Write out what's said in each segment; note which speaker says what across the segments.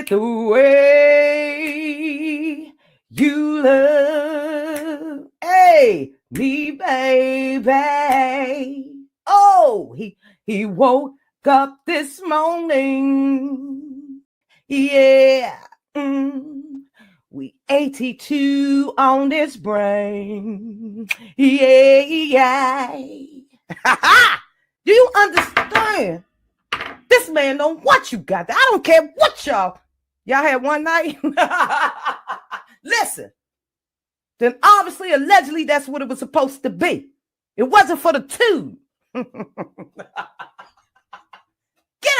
Speaker 1: it the way you love, hey, me, baby. Oh, he woke up this morning. Yeah. We 82 on this brain. Yeah. Do you understand? This man know what you got. I don't care what y'all had one night. Listen. Then obviously, allegedly, that's what it was supposed to be. It wasn't for the two. Get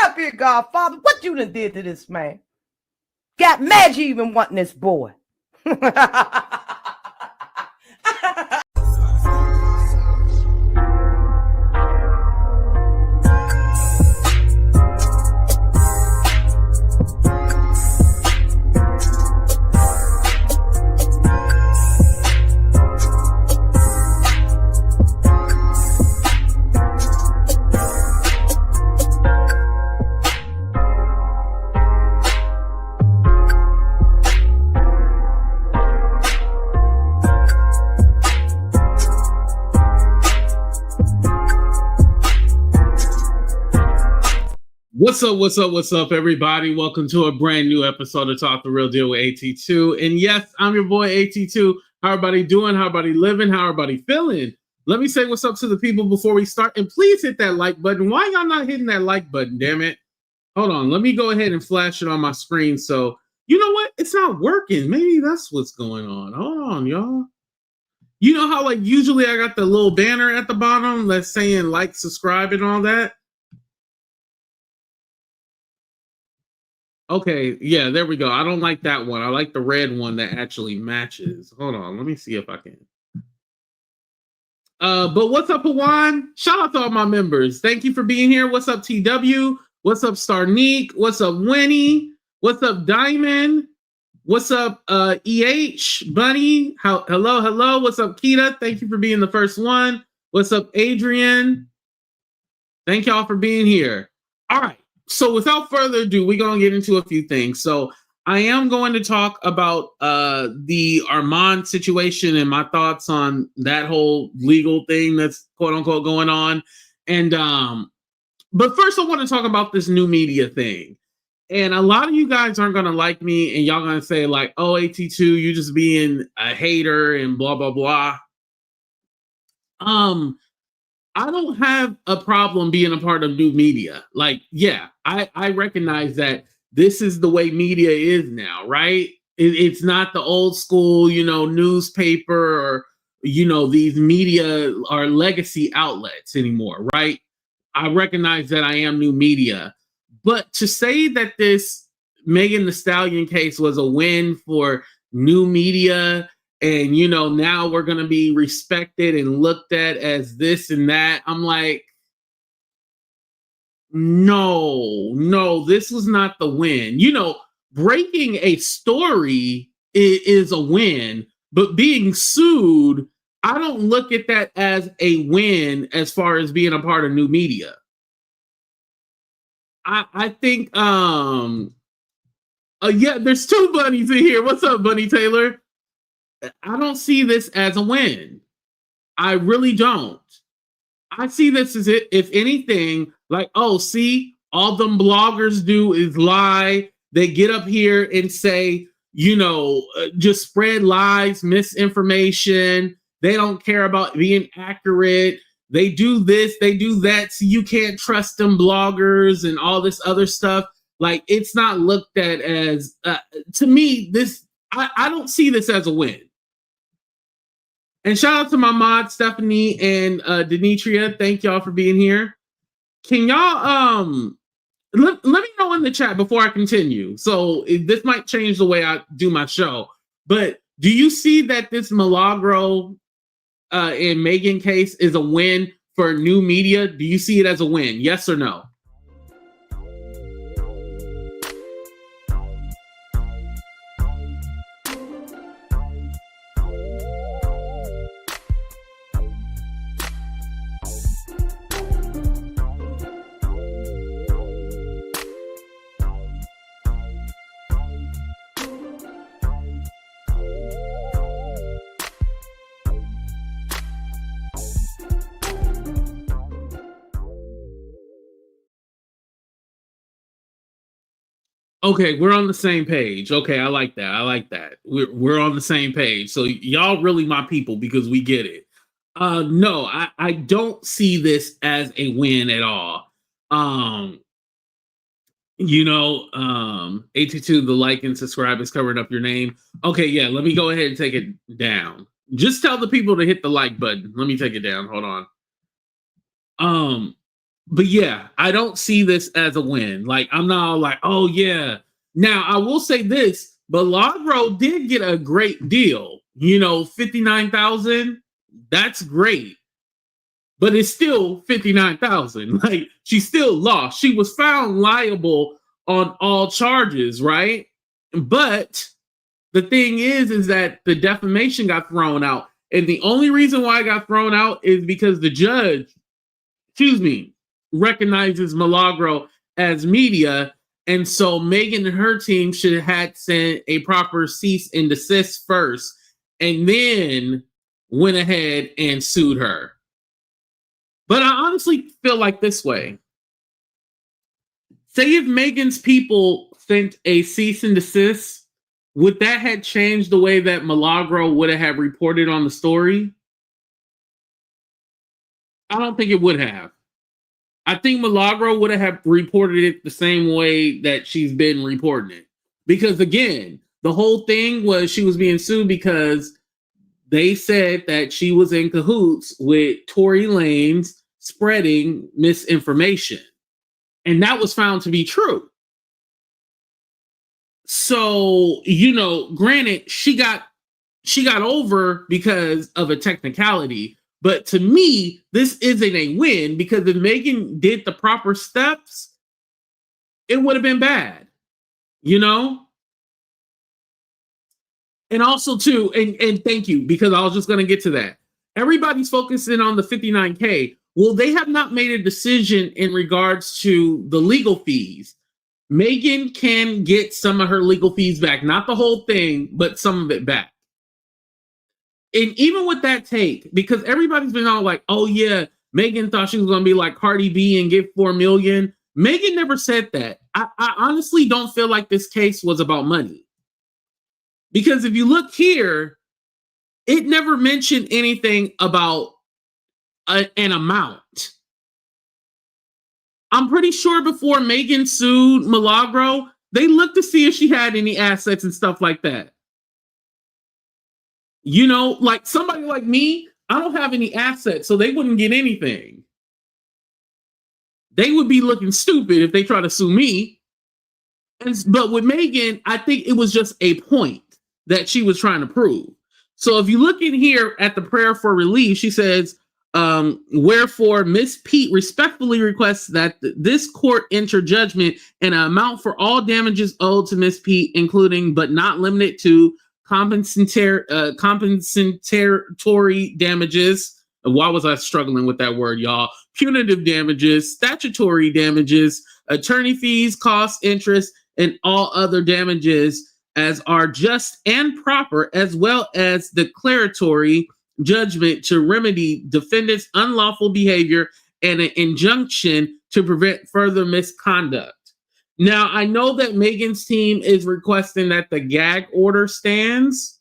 Speaker 1: up here, Godfather. What you done did to this man? Got mad you even wanting this boy.
Speaker 2: What's up, everybody? Welcome to a brand new episode of Talk the Real Deal with AT2. And yes, I'm your boy AT2. How everybody doing? How everybody living? How everybody feeling? Let me say what's up to the people before we start. And please hit that like button. Why y'all not hitting that like button, damn it? Hold on. Let me go ahead and flash it on my screen. So, you know what? It's not working. Maybe that's what's going on. Hold on, y'all. You know how, like, usually I got the little banner at the bottom that's saying like, subscribe, and all that? Okay, yeah, there we go. I don't like that one. I like the red one that actually matches. Hold on, let me see if I can. But what's up, Hawan? Shout out to all my members. Thank you for being here. What's up, TW? What's up, Starnique? What's up, Winnie? What's up, Diamond? What's up, EH? Bunny? Hello. What's up, Kita? Thank you for being the first one. What's up, Adrian? Thank y'all for being here. All right. So without further ado, we're going to get into a few things. So I am going to talk about the Armon situation and my thoughts on that whole legal thing that's quote unquote going on. And but first I want to talk about this new media thing. And a lot of you guys aren't going to like me and y'all going to say like, oh, AT2, you just being a hater and blah, blah, blah. I don't have a problem being a part of new media. Like, yeah, I recognize that this is the way media is now, right? It's not the old school, newspaper or, these media or legacy outlets anymore, right? I recognize that I am new media. But to say that this Megan Thee Stallion case was a win for new media and, now we're going to be respected and looked at as this and that. I'm like, no, this was not the win. Breaking a story is a win, but being sued, I don't look at that as a win as far as being a part of new media. I think, yeah, there's two bunnies in here. What's up, Bunny Taylor? I don't see this as a win. I really don't. I see this as if anything, like, oh, see, all them bloggers do is lie. They get up here and say, just spread lies, misinformation. They don't care about being accurate. They do this, they do that. So you can't trust them bloggers and all this other stuff. Like, it's not looked at as, to me, I don't see this as a win. And shout out to my mod, Stephanie and Denitria. Thank y'all for being here. Can y'all, let me know in the chat before I continue. So this might change the way I do my show. But do you see that this Milagro and Megan case is a win for new media? Do you see it as a win? Yes or no? Okay, we're on the same page. Okay, I like that. I like that. We're on the same page. So y'all really my people because we get it. No, I don't see this as a win at all. Um, 82, the like and subscribe is covering up your name. Okay, yeah, let me go ahead and take it down. Just tell the people to hit the like button. Let me take it down. Hold on. But yeah, I don't see this as a win. Like, I'm not all like, oh yeah. Now I will say this, Milagro did get a great deal. 59,000. That's great. But it's still 59,000. Like, she still lost. She was found liable on all charges, right? But the thing is that the defamation got thrown out. And the only reason why it got thrown out is because the judge, recognizes Milagro as media. And so Megan and her team should have had sent a proper cease and desist first and then went ahead and sued her. But I honestly feel like this way. Say if Megan's people sent a cease and desist, would that have changed the way that Milagro would have reported on the story? I don't think it would have. I think Milagro would have reported it the same way that she's been reporting it. Because again, the whole thing was she was being sued because they said that she was in cahoots with Tory Lanez spreading misinformation. And that was found to be true. So, granted, she got over because of a technicality. But to me, this isn't a win because if Megan did the proper steps, it would have been bad, And also, too, and thank you, because I was just going to get to that. Everybody's focusing on the 59K. Well, they have not made a decision in regards to the legal fees. Megan can get some of her legal fees back, not the whole thing, but some of it back. And even with that take, because everybody's been all like, oh yeah, Megan thought she was going to be like Cardi B and get 4 million. Megan never said that. I honestly don't feel like this case was about money. Because if you look here, it never mentioned anything about an amount. I'm pretty sure before Megan sued Milagro, they looked to see if she had any assets and stuff like that. Like somebody like me, I don't have any assets, so they wouldn't get anything. They would be looking stupid if they try to sue me. But with Megan, I think it was just a point that she was trying to prove. So if you look in here at the prayer for relief, she says, wherefore Miss Pete respectfully requests that this court enter judgment and an amount for all damages owed to Miss Pete, including but not limited to compensatory damages. Why was I struggling with that word, y'all? Punitive damages, statutory damages, attorney fees, costs, interest, and all other damages as are just and proper, as well as declaratory judgment to remedy defendant's unlawful behavior and an injunction to prevent further misconduct. Now, I know that Megan's team is requesting that the gag order stands.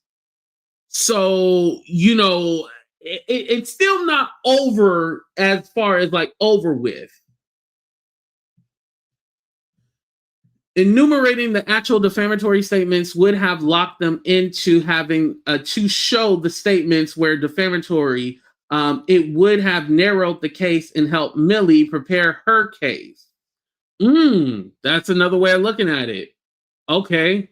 Speaker 2: So, it's still not over as far as like over with. Enumerating the actual defamatory statements would have locked them into having to show the statements where defamatory. It would have narrowed the case and helped Millie prepare her case. That's another way of looking at it. Okay.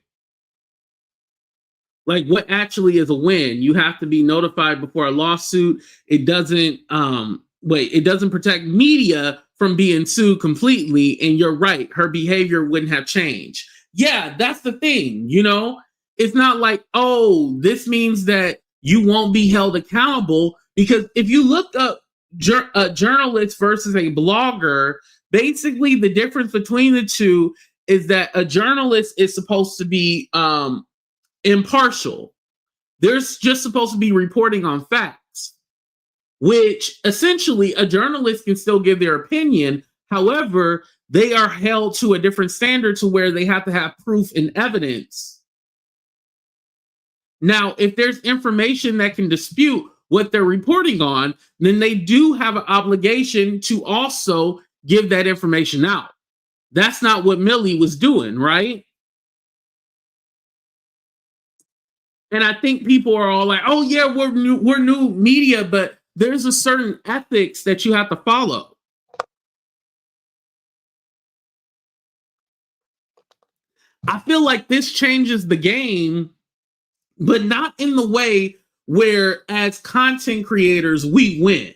Speaker 2: Like, what actually is a win? You have to be notified before a lawsuit. It doesn't it doesn't protect media from being sued completely. And you're right, her behavior wouldn't have changed. Yeah, that's the thing, It's not like, oh, this means that you won't be held accountable. Because if you look up a journalist versus a blogger, basically the difference between the two is that a journalist is supposed to be impartial. They're just supposed to be reporting on facts, which essentially a journalist can still give their opinion, However, they are held to a different standard to where they have to have proof and evidence. Now, if there's information that can dispute what they're reporting on, then they do have an obligation to also give that information out. That's not what Millie was doing, right? And I think people are all like, "Oh yeah, we're new media," but there's a certain ethics that you have to follow. I feel like this changes the game, but not in the way where, as content creators, we win.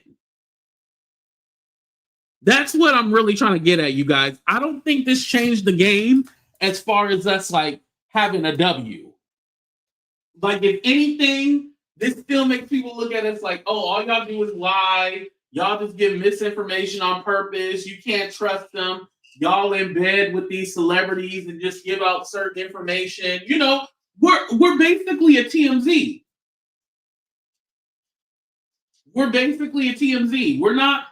Speaker 2: That's what I'm really trying to get at, you guys. I don't think this changed the game as far as us like having a W. Like, if anything, this still makes people look at us like, oh, all y'all do is lie. Y'all just give misinformation on purpose. You can't trust them. Y'all in bed with these celebrities and just give out certain information. You know, we're basically a TMZ. We're basically a TMZ. We're not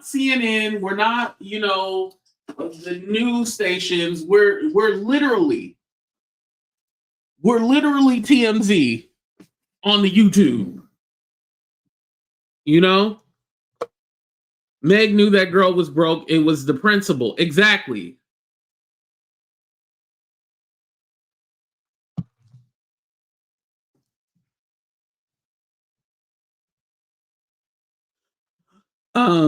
Speaker 2: CNN. We're not, you know, the news stations. We're literally TMZ on the YouTube. You know? Meg knew that girl was broke. It was the principal. Exactly.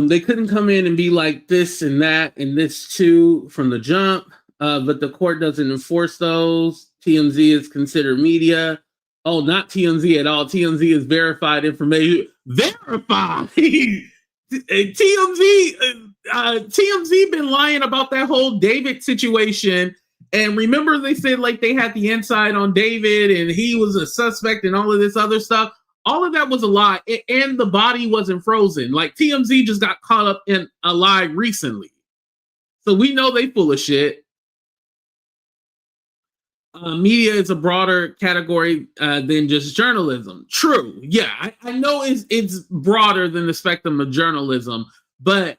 Speaker 2: They couldn't come in and be like this and that and this too from the jump. But the court doesn't enforce those. TMZ is considered media. Oh, not TMZ at all. TMZ is verified information. Verified. TMZ been lying about that whole David situation. And remember, they said like they had the inside on David and he was a suspect and all of this other stuff. All of that was a lie, and the body wasn't frozen. Like, TMZ just got caught up in a lie recently. So we know they full of shit. Media is a broader category than just journalism. True. Yeah, I know it's broader than the spectrum of journalism. But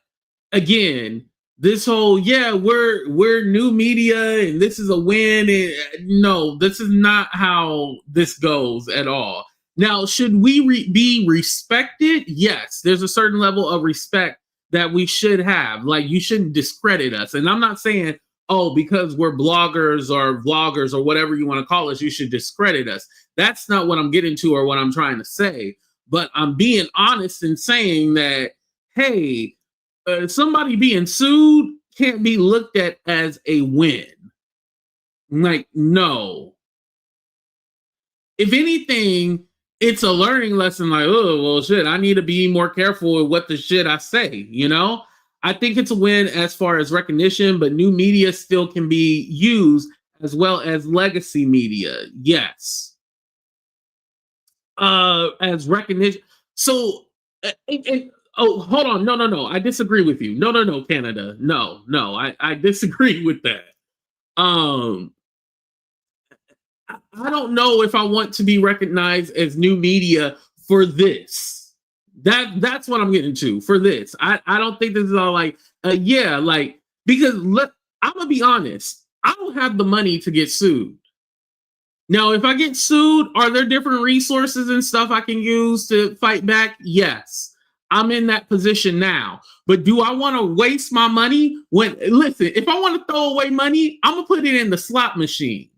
Speaker 2: again, this whole, we're new media and this is a win. No, this is not how this goes at all. Now, should we be respected? Yes, there's a certain level of respect that we should have. Like, you shouldn't discredit us. And I'm not saying, oh, because we're bloggers or vloggers or whatever you want to call us, you should discredit us. That's not what I'm getting to or what I'm trying to say. But I'm being honest in saying that, hey, somebody being sued can't be looked at as a win. Like, no. If anything, it's a learning lesson. Like, oh, well, shit, I need to be more careful with what the shit I say, you know? I think it's a win as far as recognition, but new media still can be used as well as legacy media. Yes. As recognition. So, hold on. No. I disagree with you. No, Canada. No. I disagree with that. I don't know if I want to be recognized as new media for this. That's what I'm getting to for this. I don't think this is all like, because I'm gonna be honest, I don't have the money to get sued. Now, if I get sued, are there different resources and stuff I can use to fight back? Yes, I'm in that position now. But do I want to waste my money? Listen, if I want to throw away money, I'm gonna put it in the slot machine.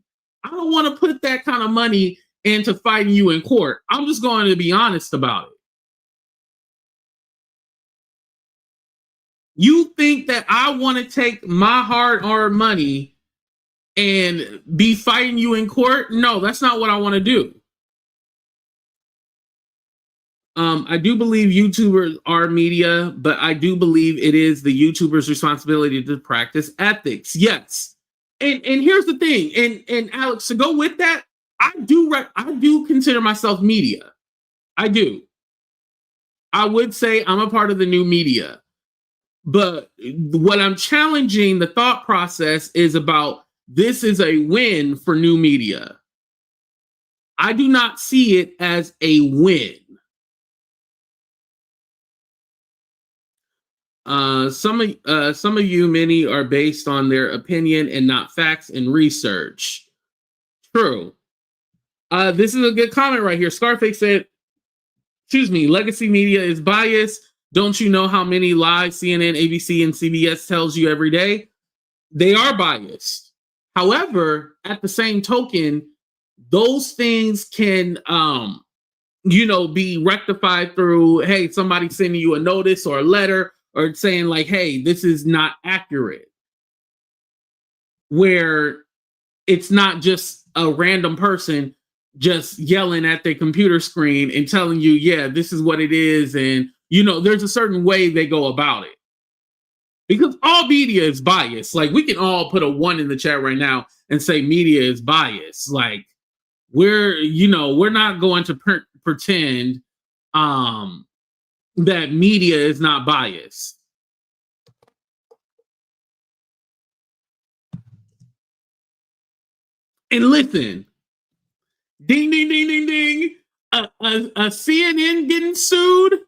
Speaker 2: I don't want to put that kind of money into fighting you in court. I'm just going to be honest about it. You think that I want to take my hard-earned money and be fighting you in court? No, that's not what I want to do. I do believe YouTubers are media, but I do believe it is the YouTuber's responsibility to practice ethics. Yes. And here's the thing, and Alex, to go with that, I do consider myself media. I do. I would say I'm a part of the new media. But what I'm challenging the thought process is about, this is a win for new media. I do not see it as a win. Some of you, many are based on their opinion and not facts and research. True. This is a good comment right here. Scarface said, excuse me, legacy media is biased. Don't you know how many lies CNN, ABC, and CBS tells you every day? They are biased. However, at the same token, those things can, be rectified through, hey, somebody sending you a notice or a letter or saying like, hey, this is not accurate. Where it's not just a random person just yelling at their computer screen and telling you, yeah, this is what it is. And, there's a certain way they go about it. Because all media is biased. Like, we can all put a 1 in the chat right now and say media is biased. Like, we're not going to pretend that media is not biased. And listen, ding, ding, ding, ding, ding. A CNN getting sued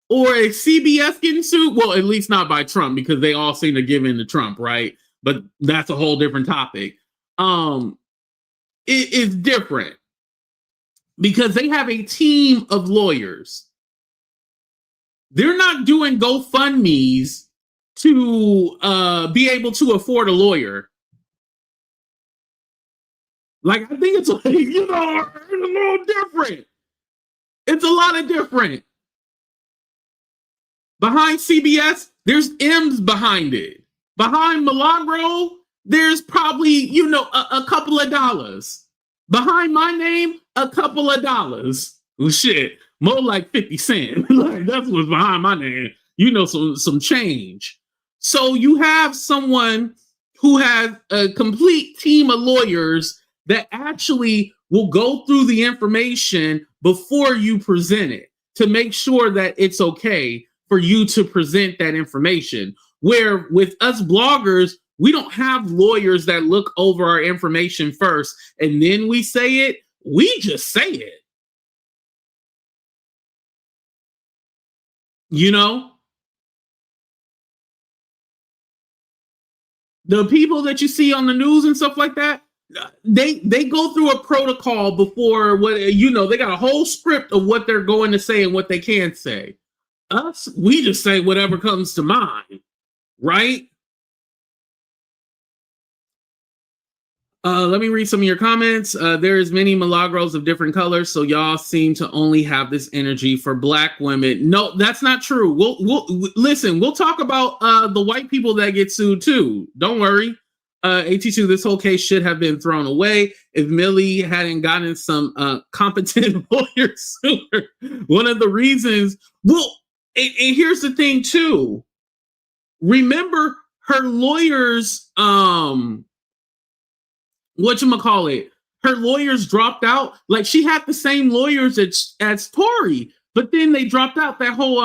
Speaker 2: or a CBS getting sued? Well, at least not by Trump, because they all seem to give in to Trump, right? But that's a whole different topic. It is different because they have a team of lawyers. They're not doing GoFundMes to be able to afford a lawyer. Like, I think it's like, it's a little different. It's a lot of different. Behind CBS, there's M's behind it. Behind Milagro, there's probably, a couple of dollars. Behind my name, a couple of dollars. Well, shit, more like 50 cents. Like, that's what's behind my name. Some change. So you have someone who has a complete team of lawyers that actually will go through the information before you present it to make sure that it's okay for you to present that information. Where with us bloggers, we don't have lawyers that look over our information first and then we say it. We just say it. The people that you see on the news and stuff like that, they go through a protocol before they got a whole script of what they're going to say and what they can't say. Us, we just say whatever comes to mind, right? Let me read some of your comments. There's many Milagros of different colors, so y'all seem to only have this energy for Black women. No, that's not true. We'll listen. We'll talk about the white people that get sued too. Don't worry. 82, this whole case should have been thrown away if Millie hadn't gotten some competent lawyers sooner. One of the reasons, and here's the thing too. Remember, her lawyers, whatchamacallit, her lawyers dropped out. Like, she had the same lawyers as Tory, but then they dropped out that whole,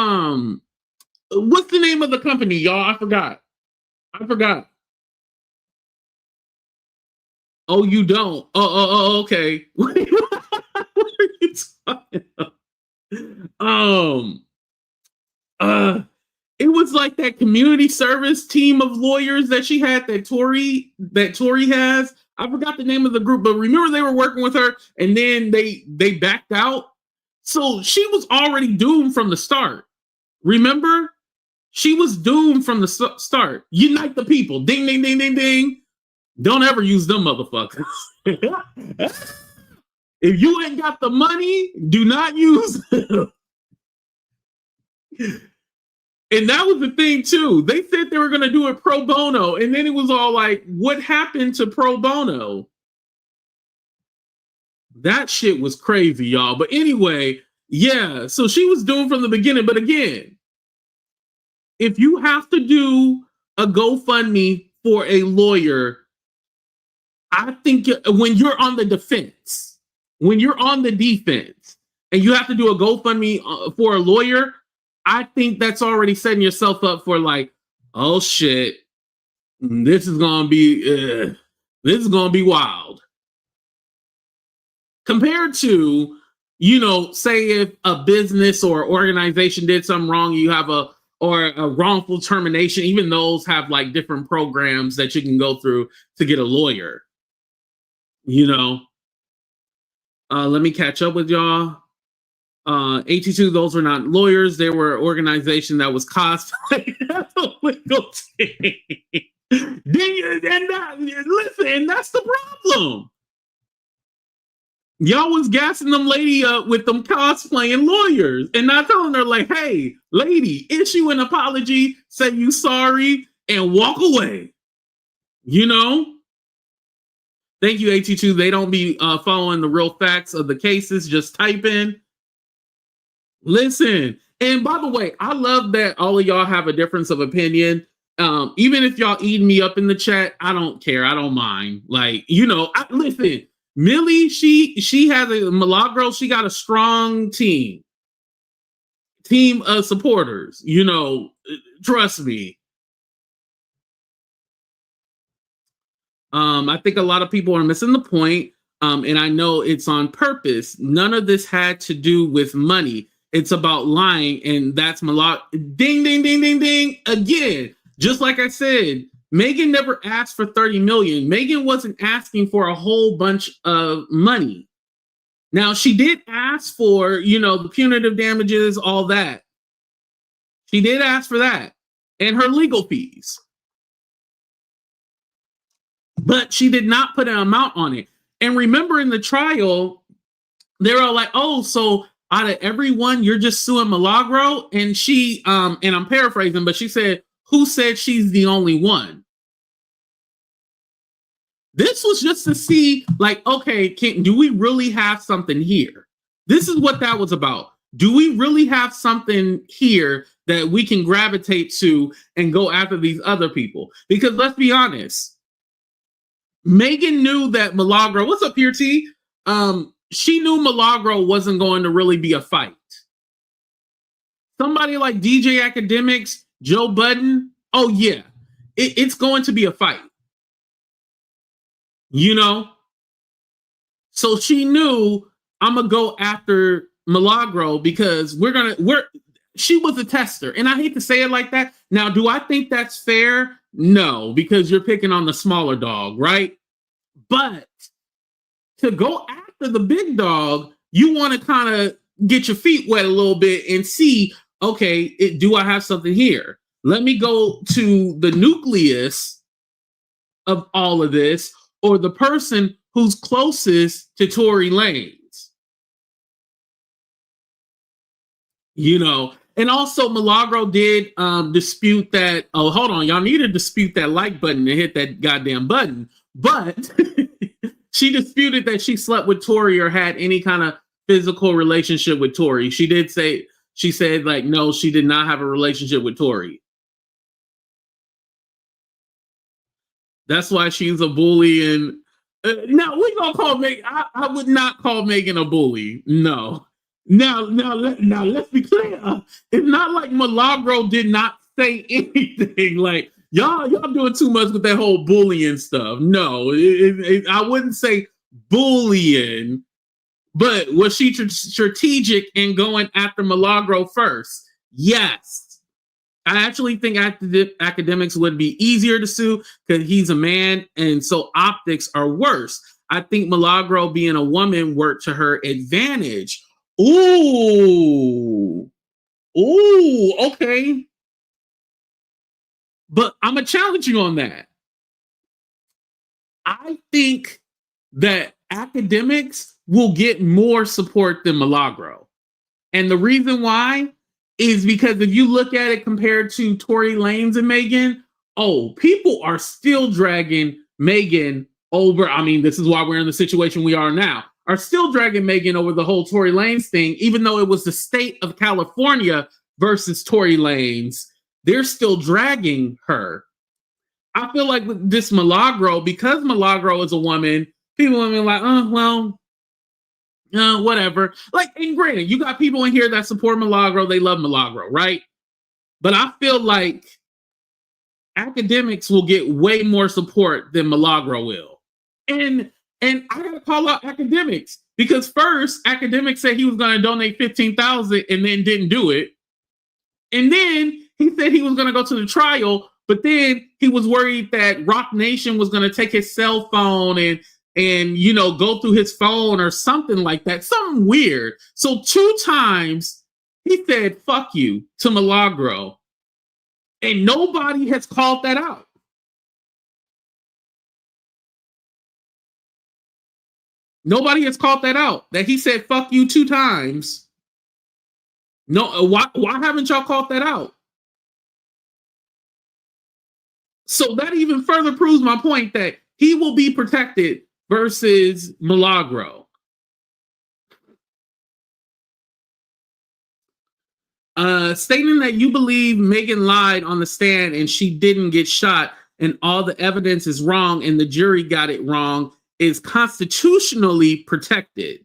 Speaker 2: what's the name of the company, y'all? I forgot. Oh, you don't? Oh, okay. What are you talking about? It was like that community service team of lawyers that she had that Tory has. I forgot the name of the group, but remember they were working with her and then they backed out. So she was already doomed from the start. Remember? She was doomed from the start. Unite the people. Ding, ding, ding, ding, ding. Don't ever use them motherfuckers. If you ain't got the money, do not use them. And that was the thing too. They said they were going to do it pro bono. And then it was all like, what happened to pro bono? That shit was crazy, y'all. But anyway, yeah. So she was doomed from the beginning. But again, if you have to do a GoFundMe for a lawyer, I think when you're on the defense, when you're on the defense and you have to do a GoFundMe for a lawyer, I think that's already setting yourself up for like, oh shit, this is gonna be wild. Compared to, say if a business or organization did something wrong, you have a or a wrongful termination. Even those have like different programs that you can go through to get a lawyer. You know, let me catch up with y'all. 82, those were not lawyers. They were an organization that was cosplay. That's a legal thing. Listen, that's the problem. Y'all was gassing them lady up with them cosplaying lawyers and not telling her, like, hey, lady, issue an apology, say you sorry, and walk away. You know? Thank you, 82. They don't be following the real facts of the cases, just type in. Listen, and by the way, I love that all of y'all have a difference of opinion. Even if y'all eat me up in the chat, I don't care. I don't mind. Like, you know, listen, Millie, she has a Milagro. She got a strong team of supporters. You know, trust me. I think a lot of people are missing the point, and I know it's on purpose. None of this had to do with money. It's about lying, and that's Milagro. Ding, ding, ding, ding, ding. Again, just like I said, Megan never asked for 30 million. Megan wasn't asking for a whole bunch of money. Now, she did ask for, you know, the punitive damages, all that. She did ask for that and her legal fees. But she did not put an amount on it. And remember in the trial, they were all like, oh, so out of everyone, you're just suing Milagro? And she, and I'm paraphrasing, but she said, who said she's the only one? This was just to see, like, okay, do we really have something here? This is what that was about. Do we really have something here that we can gravitate to and go after these other people? Because let's be honest, Megan knew that Milagro, what's up here, T? She knew Milagro wasn't going to really be a fight. Somebody like DJ Academics, Joe Budden, oh yeah, it's going to be a fight. You know? So she knew, I'm gonna go after Milagro because she was a tester. And I hate to say it like that. Now, do I think that's fair? No, because you're picking on the smaller dog, right? But to go after the big dog, you want to kind of get your feet wet a little bit and see, okay, do I have something here? Let me go to the nucleus of all of this, or the person who's closest to Tory Lanez. You know, and also Milagro did dispute that, oh, hold on, y'all need to dispute that like button and hit that goddamn button. But she disputed that she slept with Tory or had any kind of physical relationship with Tory. She said, like, no, she did not have a relationship with Tory. That's why she's a bully. And now we gonna call Megan. I would not call Megan a bully. No. Now, let's be clear. It's not like Milagro did not say anything. Like, y'all doing too much with that whole bullying stuff. No, I wouldn't say bullying, but was she strategic in going after Milagro first? Yes. I actually think academics would be easier to sue because he's a man, and so optics are worse. I think Milagro being a woman worked to her advantage. Ooh, okay. But I'm going to challenge you on that. I think that academics will get more support than Milagro. And the reason why is because if you look at it compared to Tory Lanez and Megan, people are still dragging Megan over. I mean, this is why we're in the situation we are now. Are still dragging Megan over the whole Tory Lanez thing, even though it was the state of California versus Tory Lanez. They're still dragging her. I feel like with this Milagro, because Milagro is a woman, people are like, whatever. Like, and granted, you got people in here that support Milagro. They love Milagro, right? But I feel like academics will get way more support than Milagro will. And I gotta call out academics because first academics said he was going to donate $15,000 and then didn't do it. And then He said he was going to go to the trial, but then he was worried that Rock Nation was going to take his cell phone and go through his phone or something like that. Something weird. So 2 times he said, fuck you to Milagro. And nobody has called that out. Nobody has called that out, that he said, fuck you 2 times. No, why haven't y'all called that out? So that even further proves my point that he will be protected versus Milagro. Stating that you believe Megan lied on the stand and she didn't get shot and all the evidence is wrong and the jury got it wrong is constitutionally protected.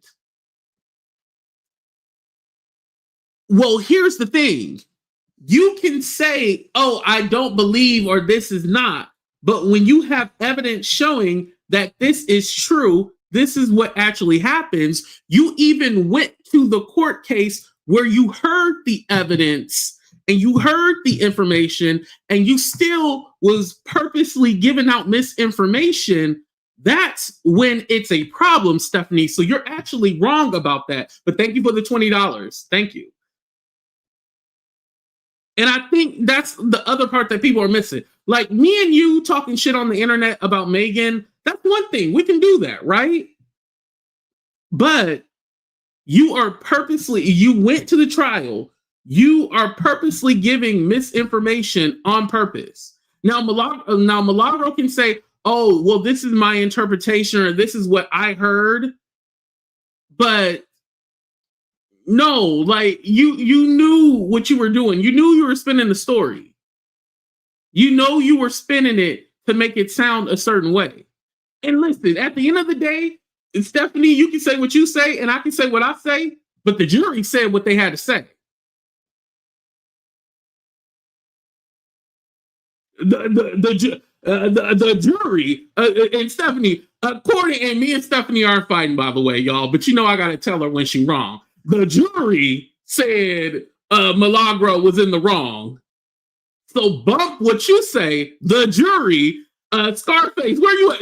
Speaker 2: Well, here's the thing. You can say, oh, I don't believe or this is not. But when you have evidence showing that this is true, this is what actually happens, you even went to the court case where you heard the evidence and you heard the information and you still was purposely giving out misinformation. That's when it's a problem, Stephanie. So you're actually wrong about that. But thank you for the $20. Thank you. And I think that's the other part that people are missing. Like me and you talking shit on the internet about Megan, that's one thing. We can do that, right? But you went to the trial. You are purposely giving misinformation on purpose. Now Milagro can say, oh, well, this is my interpretation or this is what I heard. But no, like you knew what you were doing. You knew you were spinning the story. You know you were spinning it to make it sound a certain way. And listen, at the end of the day, Stephanie, you can say what you say and I can say what I say, but the jury said what they had to say. The jury and Stephanie, according, and me and Stephanie aren't fighting, by the way, y'all, but I gotta tell her when she's wrong. The jury said Milagro was in the wrong. So bump what you say. The jury, Scarface, where you at?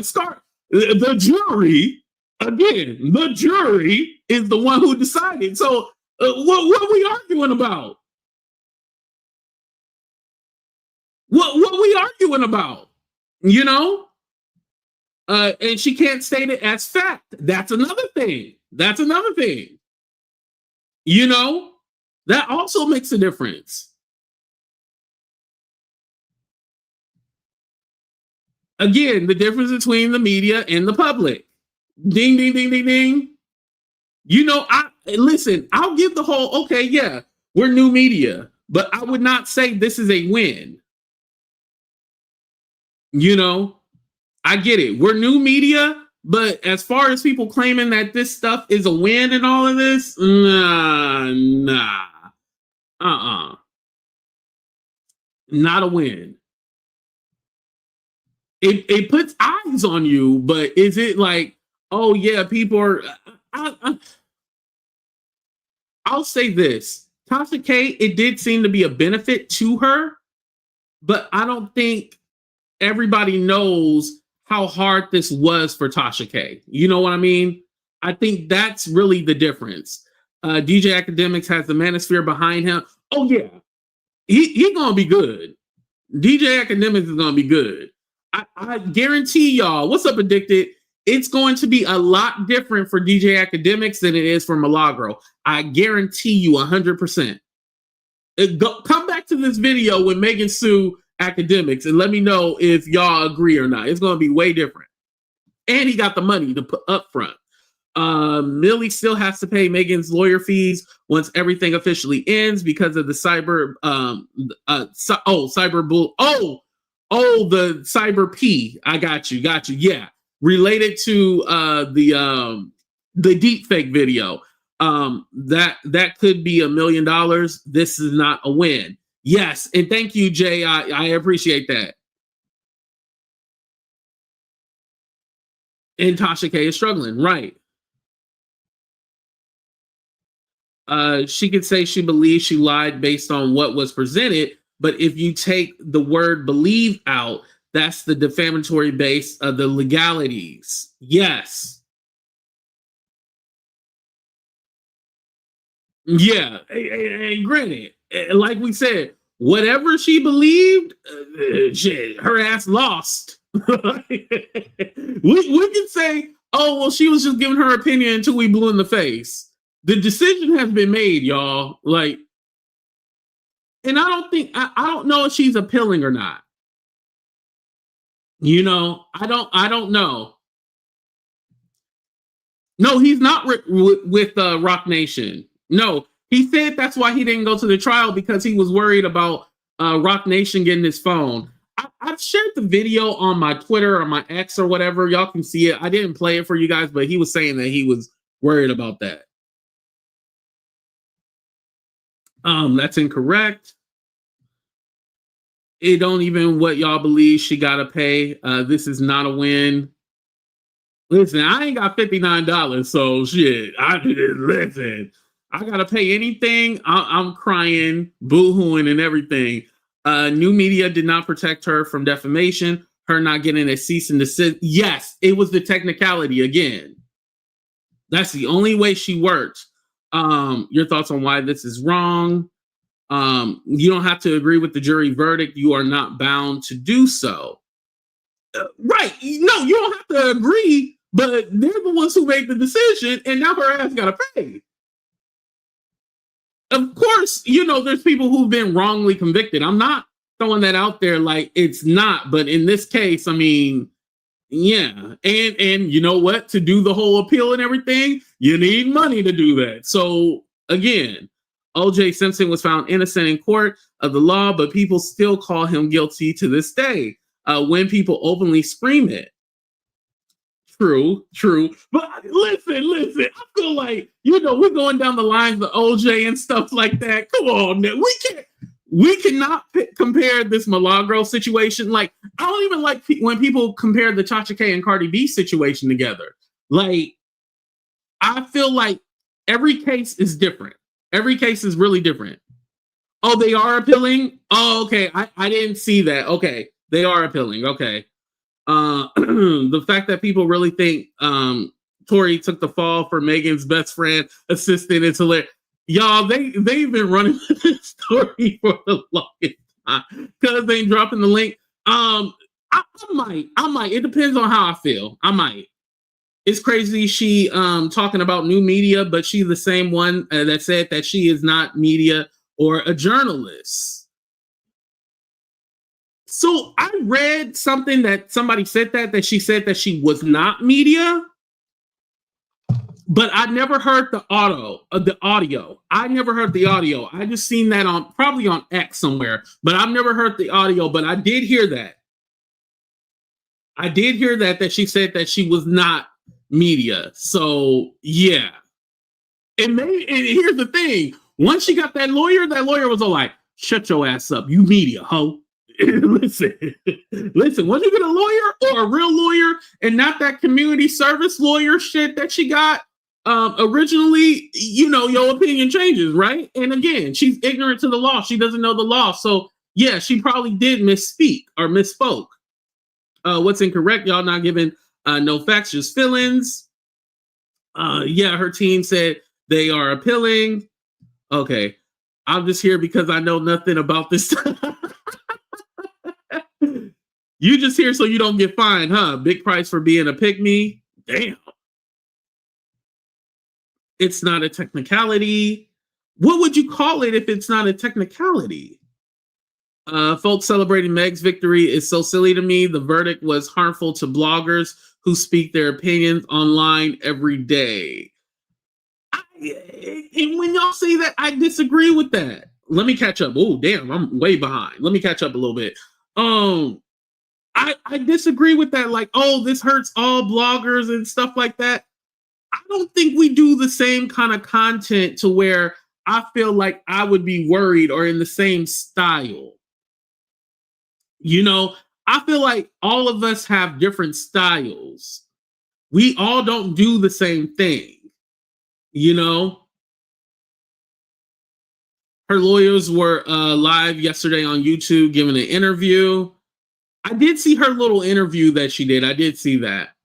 Speaker 2: The jury, again, the jury is the one who decided. So what are we arguing about? What are we arguing about? And she can't state it as fact. That's another thing. That also makes a difference. Again, the difference between the media and the public. Ding, ding, ding, ding, ding. Listen, I'll give the whole, okay, yeah, we're new media, but I would not say this is a win. I get it. We're new media, but as far as people claiming that this stuff is a win and all of this, nah. Not a win. It puts eyes on you, but is it like, oh yeah, people are... I'll say this. Tasha K, it did seem to be a benefit to her, but I don't think everybody knows how hard this was for Tasha K. You know what I mean? I think that's really the difference. DJ Academics has the manosphere behind him. Oh yeah, he gonna be good. DJ Academics is gonna be good. I guarantee y'all. What's up, Addicted? It's going to be a lot different for DJ Academics than it is for Milagro. I guarantee you 100%. Come back to this video when Megan sue Academics and let me know if y'all agree or not. It's going to be way different. And he got the money to put up front. Millie still has to pay Megan's lawyer fees once everything officially ends because of the the cyber P. I got you. Yeah. Related to the deep fake video. That could be $1 million. This is not a win. Yes, and thank you, Jay. I appreciate that. And Tasha K is struggling, right? She could say she believes she lied based on what was presented, But if you take the word believe out, that's the defamatory base of the legalities. Yes. Yeah. And granted, like we said, whatever she believed, shit, her ass lost. we can say, oh, well, she was just giving her opinion until we blew in the face. The decision has been made, y'all. Like, and I don't know if she's appealing or not. You know, I don't know. No, he's not with Rock Nation. No, he said that's why he didn't go to the trial, because he was worried about Rock Nation getting his phone. I've shared the video on my Twitter or my X or whatever. Y'all can see it. I didn't play it for you guys, but he was saying that he was worried about that. That's incorrect. It don't even what y'all believe she gotta pay. This is not a win. Listen, I ain't got $59, so shit. Listen, I gotta pay anything. I'm crying, boo-hooing, and everything. New media did not protect her from defamation. Her not getting a cease and desist. Yes, it was the technicality again. That's the only way she worked. Your thoughts on why this is wrong? You don't have to agree with the jury verdict. You are not bound to do so. Right. No, you don't have to agree, but they're the ones who made the decision, and now her ass got to pay. Of course, you know, there's people who've been wrongly convicted. I'm not throwing that out there like it's not, but in this case, I mean, yeah. And you know what? To do the whole appeal and everything, you need money to do that. So again, O.J. Simpson was found innocent in court of the law, but people still call him guilty to this day when people openly scream it. True. But listen, I feel like, you know, we're going down the lines of OJ and stuff like that. Come on, man. We cannot compare this Milagro situation. Like, I don't even like when people compare the Cha K and Cardi B situation together. Like, I feel like every case is different. Every case is really different. Oh, they are appealing? Oh, okay. I didn't see that. Okay. They are appealing. Okay. The fact that people really think Tory took the fall for Megan's best friend assistant is hilarious. Y'all, they've been running this story for the longest time because they ain't dropping the link. I might. It depends on how I feel. I might. It's crazy she talking about new media, but she's the same one that said that she is not media or a journalist. So I read something that somebody said that she said that she was not media, but I never heard the audio. I never heard the audio. I just seen that probably on X somewhere, but I've never heard the audio, but I did hear that. I did hear that she said that she was not media. So yeah. And here's the thing. Once she got that lawyer was all like, shut your ass up, you media, ho. listen, once you get a lawyer or a real lawyer and not that community service lawyer shit that she got originally, you know, your opinion changes, right? And again, she's ignorant to the law. She doesn't know the law. So yeah, she probably did misspeak or misspoke. What's incorrect? Y'all not giving no facts, just feelings. Yeah, her team said they are appealing. Okay. I'm just here because I know nothing about this. You just here so you don't get fined, huh? Big price for being a pick-me. Damn. It's not a technicality. What would you call it if it's not a technicality? Folks celebrating Meg's victory is so silly to me. The verdict was harmful to bloggers who speak their opinions online every day. And when y'all say that, I disagree with that. Let me catch up. Oh, damn, I'm way behind. Let me catch up a little bit. I disagree with that. Like, oh, this hurts all bloggers and stuff like that. I don't think we do the same kind of content to where I feel like I would be worried or in the same style. You know, I feel like all of us have different styles. We all don't do the same thing. You know, Her lawyers were live yesterday on YouTube giving an interview. I did see her little interview that she did. I did see that.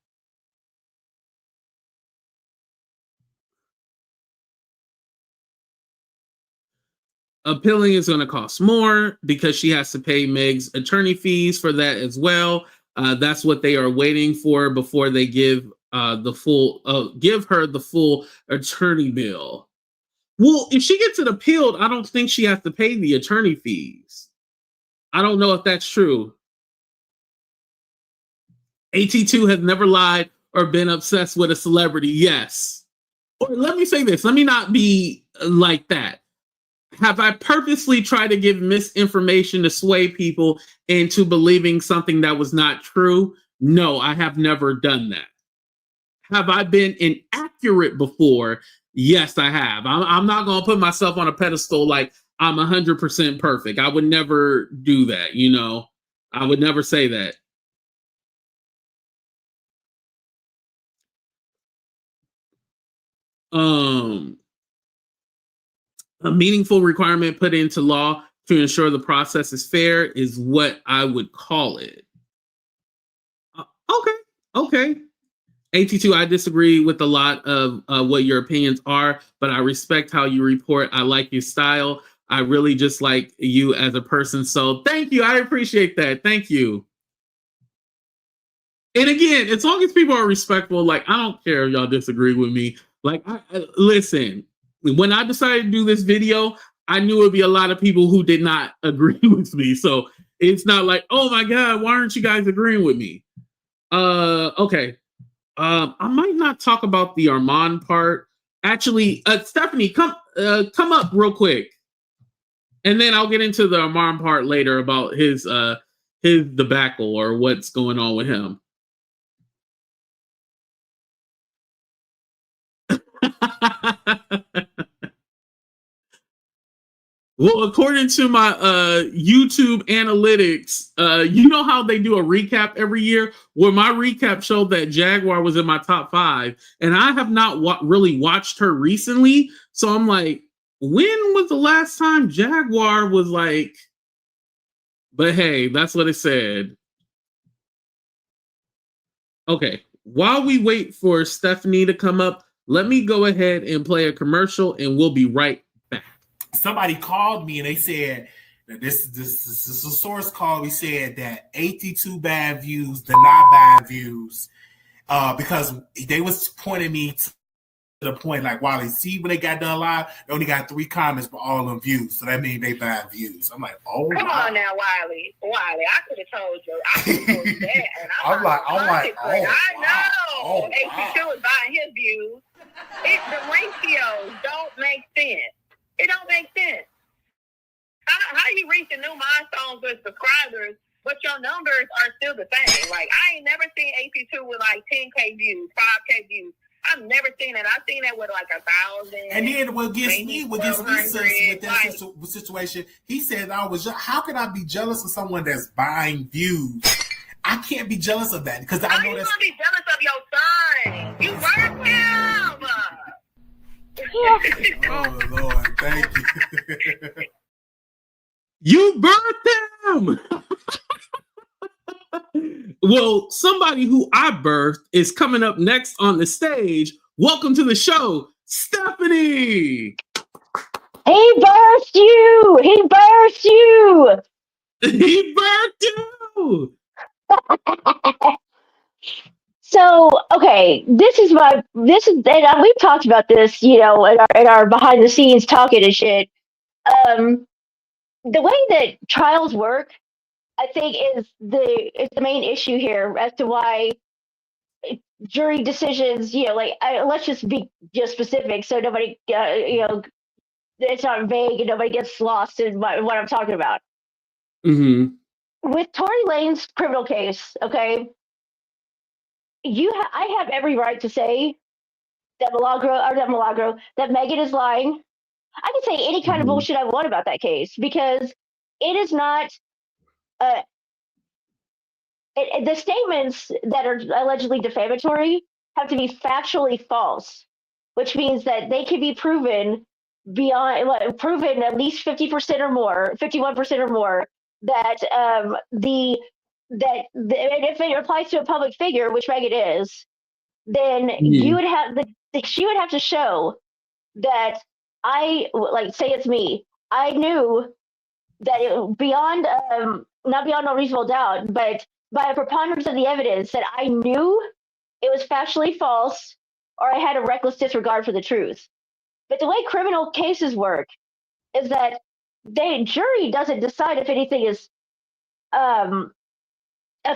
Speaker 2: Appealing is going to cost more because she has to pay Meg's attorney fees for that as well. That's what they are waiting for before they give her the full attorney bill. Well, if she gets it appealed, I don't think she has to pay the attorney fees. I don't know if that's true. AT2 has never lied or been obsessed with a celebrity. Yes. Or let me say this. Let me not be like that. Have I purposely tried to give misinformation to sway people into believing something that was not true? No, I have never done that. Have I been inaccurate before? Yes, I have. I'm not going to put myself on a pedestal like I'm 100% perfect. I would never do that, you know. I would never say that. A meaningful requirement put into law to ensure the process is fair is what I would call it. Okay. AT2, I disagree with a lot of what your opinions are, but I respect how you report. I like your style. I really just like you as a person. So thank you. I appreciate that. Thank you. And again, as long as people are respectful, like, I don't care if y'all disagree with me. Like, listen, when I decided to do this video, I knew it would be a lot of people who did not agree with me. So it's not like, oh my God, why aren't you guys agreeing with me? Okay. I might not talk about the Armon part. Actually, Stephanie, come up real quick. And then I'll get into the Armon part later about his debacle or what's going on with him. Well, according to my YouTube analytics, you know how they do a recap every year? Well, my recap showed that Jaguar was in my top 5, and I have not really watched her recently. So I'm like, when was the last time Jaguar was like? But hey, that's what it said. Okay, while we wait for Stephanie to come up, let me go ahead and play a commercial, and we'll be right back.
Speaker 3: Somebody called me and they said that this is a source call. We said that AT2 bad views, deny bad views, because they was pointing me to the point like, Wally, see when they got done live, they only got 3 comments but all of them views, so that means they bad views. I'm like, oh,
Speaker 4: come on now, Wiley, I could have told you. I could have told you that. And I'm like, oh, I know. AT2 is buying his views. The ratios don't make sense. It don't make sense. How you reaching new milestones with subscribers, but your numbers are still the same? Like, I ain't never seen AT2 with like 10K views, 5K views. I've never seen that. I've seen that with like 1,000.
Speaker 3: And then what gets me with that situation, he said, how can I be jealous of someone that's buying views? I can't be jealous of that because I know that's.
Speaker 4: You be jealous of your son. You birthed him.
Speaker 3: Oh Lord, thank you.
Speaker 2: You birthed him. Well, somebody who I birthed is coming up next on the stage. Welcome to the show, Stephanie.
Speaker 5: He birthed you. He birthed you.
Speaker 2: He birthed you.
Speaker 5: So, okay, and we've talked about this, you know, in our behind the scenes talking and shit. The way that trials work, I think, is the main issue here as to why jury decisions, you know, like, let's just be just specific so nobody, you know, it's not vague and nobody gets lost in what I'm talking about.
Speaker 2: Mm-hmm.
Speaker 5: With Tory Lane's criminal case, okay, I have every right to say that that Megan is lying. I can say any kind of bullshit I want about that case because it is not. The statements that are allegedly defamatory have to be factually false, which means that they can be proven beyond proven at least 50% or more, 51% or more that if it applies to a public figure, which Megan is, then you would have she would have to show that say it's me. I knew that beyond not beyond no reasonable doubt, but by a preponderance of the evidence that I knew it was factually false or I had a reckless disregard for the truth. But the way criminal cases work is that the jury doesn't decide if anything is a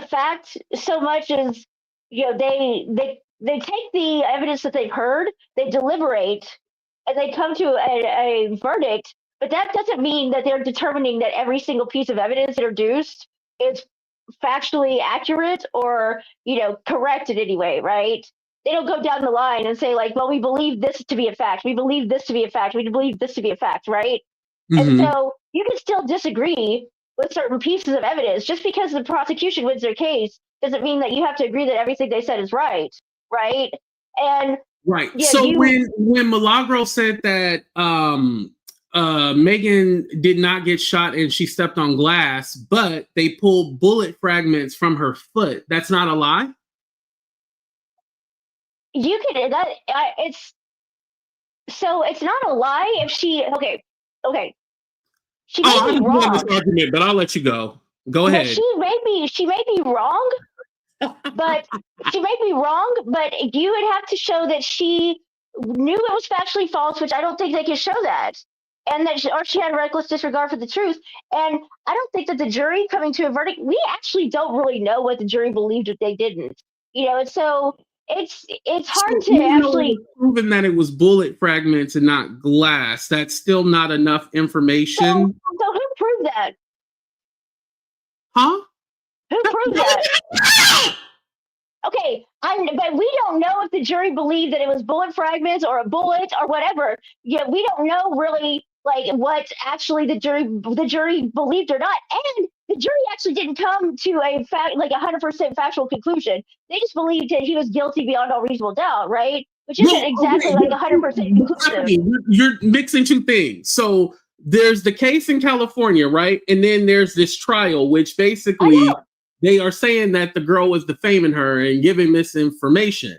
Speaker 5: fact so much as they take the evidence that they've heard, they deliberate, and they come to a verdict. But that doesn't mean that they're determining that every single piece of evidence introduced is factually accurate or correct in any way, right? They don't go down the line and say well, we believe this to be a fact. We believe this to be a fact. We believe this to be a fact, right? And so you can still disagree with certain pieces of evidence. Just because the prosecution wins their case doesn't mean that you have to agree that everything they said is right, right? And
Speaker 2: right. So when Milagro said that Megan did not get shot and she stepped on glass, but they pulled bullet fragments from her foot, that's not a lie?
Speaker 5: You could it's not a lie if she okay. She may be wrong.
Speaker 2: This argument, but I'll let you go. Go ahead.
Speaker 5: She may be wrong, but you would have to show that she knew it was factually false, which I don't think they can show that, and that she had reckless disregard for the truth. And I don't think that the jury coming to a verdict, we actually don't really know what the jury believed if they didn't. So it's hard to actually
Speaker 2: proven that it was bullet fragments and not glass. That's still not enough information.
Speaker 5: So who proved that?
Speaker 2: Huh?
Speaker 5: Who proved that? Okay, but we don't know if the jury believed that it was bullet fragments or a bullet or whatever. Yeah, we don't know really what actually the jury believed or not. And the jury actually didn't come to a 100% factual conclusion. They just believed that he was guilty beyond all reasonable doubt, right? Which isn't exactly 100% conclusive.
Speaker 2: You're mixing two things. So there's the case in California, right? And then there's this trial, which basically they are saying that the girl was defaming her and giving misinformation.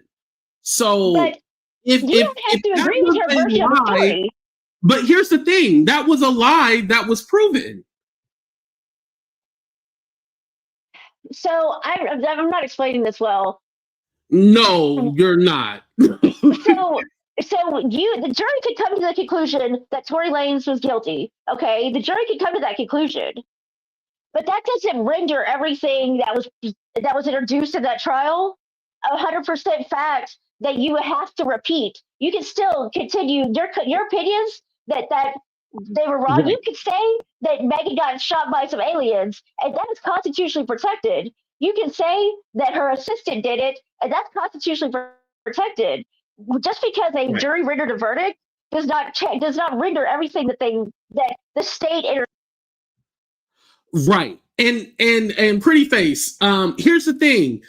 Speaker 2: So
Speaker 5: but you don't have to agree with her version of the story.
Speaker 2: But here's the thing. That was a lie that was proven.
Speaker 5: So I'm not explaining this well.
Speaker 2: No, you're not.
Speaker 5: So the jury could come to the conclusion that Tory Lanez was guilty. Okay, the jury could come to that conclusion, but that doesn't render everything that was introduced in that trial 100% fact that you have to repeat. You can still continue your opinions that they were wrong. You could say that Megan got shot by some aliens, and that is constitutionally protected. You can say that her assistant did it, and that's constitutionally protected. Just because a jury rendered a verdict does not render everything that the state.
Speaker 2: Right, and pretty face. Here's the thing.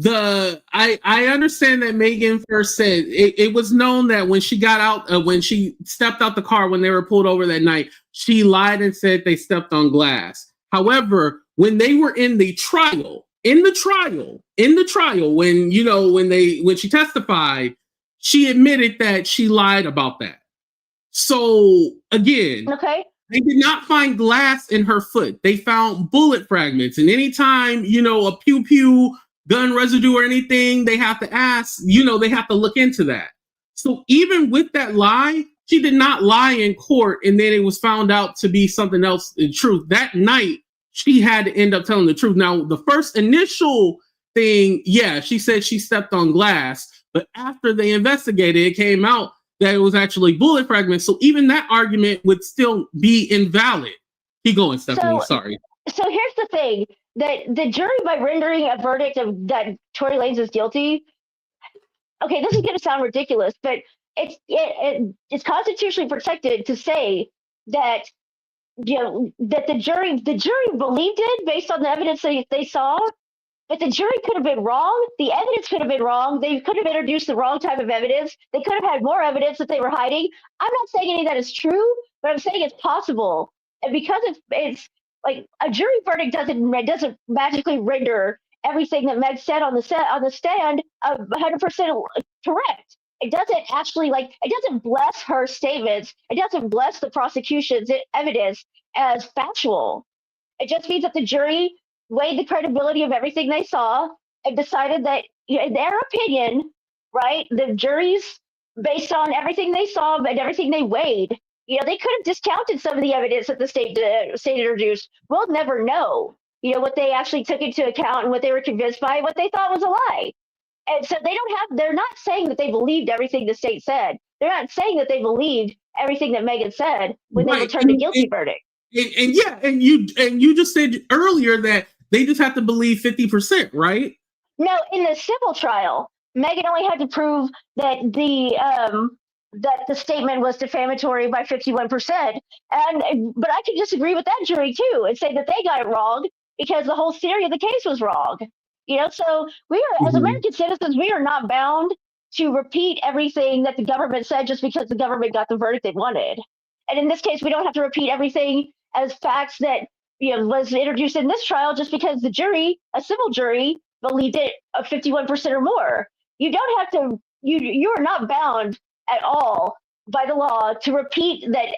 Speaker 2: I understand that Megan first said it was known that when she got out, when she stepped out the car when they were pulled over that night, she lied and said they stepped on glass. However, when they were in the trial, when she testified, she admitted that she lied about that. So again, they did not find glass in her foot. They found bullet fragments, and anytime a pew gun residue or anything, they have to ask, they have to look into that. So even with that lie, she did not lie in court and then it was found out to be something else in truth. That night, she had to end up telling the truth. Now, the first initial thing, she said she stepped on glass, but after they investigated, it came out that it was actually bullet fragments. So even that argument would still be invalid. Keep going, Stephanie, sorry.
Speaker 5: So here's the thing. That the jury, by rendering a verdict of that Tory Lanez is guilty, okay, this is going to sound ridiculous, but it's constitutionally protected to say that that the jury believed it based on the evidence they saw, But the jury could have been wrong. The evidence could have been wrong. They could have introduced the wrong type of evidence. They could have had more evidence that they were hiding. I'm not saying any of that is true, but I'm saying it's possible. And because it's like a jury verdict doesn't magically render everything that Meg said on the stand 100% correct. It doesn't actually it doesn't bless her statements. It doesn't bless the prosecution's evidence as factual. It just means that the jury weighed the credibility of everything they saw and decided that, in their opinion, right, the juries, based on everything they saw and everything they weighed, they could have discounted some of the evidence that the state introduced. We'll never know, what they actually took into account and what they were convinced by, what they thought was a lie. And so they're not saying that they believed everything the state said. They're not saying that they believed everything that Megan said when they returned a guilty verdict.
Speaker 2: And you just said earlier that they just have to believe 50%, right?
Speaker 5: No, in the civil trial, Megan only had to prove that the statement was defamatory by 51%. But I can disagree with that jury too and say that they got it wrong because the whole theory of the case was wrong. So we are, as American citizens, we are not bound to repeat everything that the government said just because the government got the verdict they wanted. And in this case, we don't have to repeat everything as facts that was introduced in this trial just because the jury, a civil jury, believed it 51% or more. You don't have to. You are not bound at all by the law to repeat that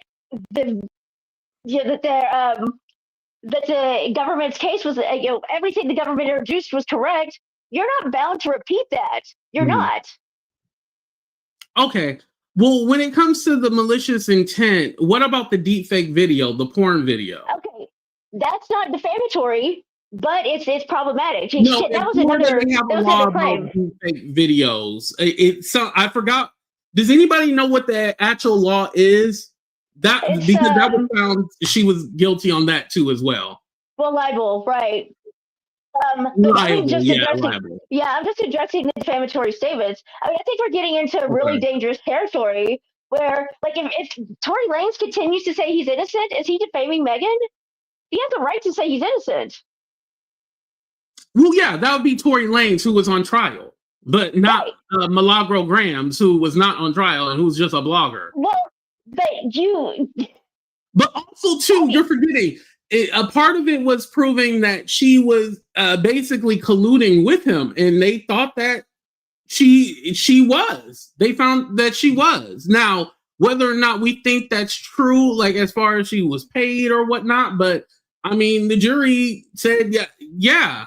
Speaker 5: that the government's case was everything the government introduced was correct. You're not bound to repeat that. You're not.
Speaker 2: Okay. Well, when it comes to the malicious intent, what about the deepfake video, the porn video?
Speaker 5: Okay, that's not defamatory, but it's problematic.
Speaker 2: No,
Speaker 5: that was another
Speaker 2: claim. Deepfake videos. I forgot. Does anybody know what the actual law is? That was found she was guilty on that too as well.
Speaker 5: Well, libel, right?
Speaker 2: Libel.
Speaker 5: Yeah, I'm just addressing the defamatory statements. I think we're getting into really dangerous territory where, if Tory Lanez continues to say he's innocent, is he defaming Megan? He has the right to say he's innocent.
Speaker 2: Well, yeah, that would be Tory Lanez, who was on trial, but not Milagro Grams, who was not on trial and who's just a blogger.
Speaker 5: Well,
Speaker 2: but also too, you're forgetting. A part of it was proving that she was basically colluding with him, and they thought that she was. They found that she was. Now, whether or not we think that's true, as far as she was paid or whatnot, but I mean, the jury said, yeah.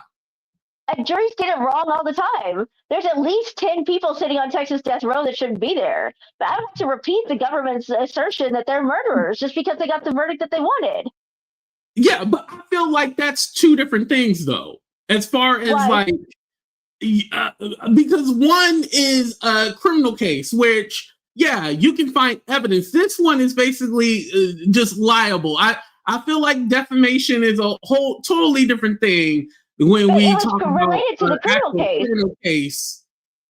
Speaker 5: Juries get it wrong all the time. There's at least 10 people sitting on Texas death row that shouldn't be there. But I don't have to repeat the government's assertion that they're murderers just because they got the verdict that they wanted.
Speaker 2: Yeah, but I feel like that's two different things, though. As far as because one is a criminal case, which you can find evidence. This one is basically just liable. I feel like defamation is a whole totally different thing when we talk about
Speaker 5: related to the
Speaker 2: criminal case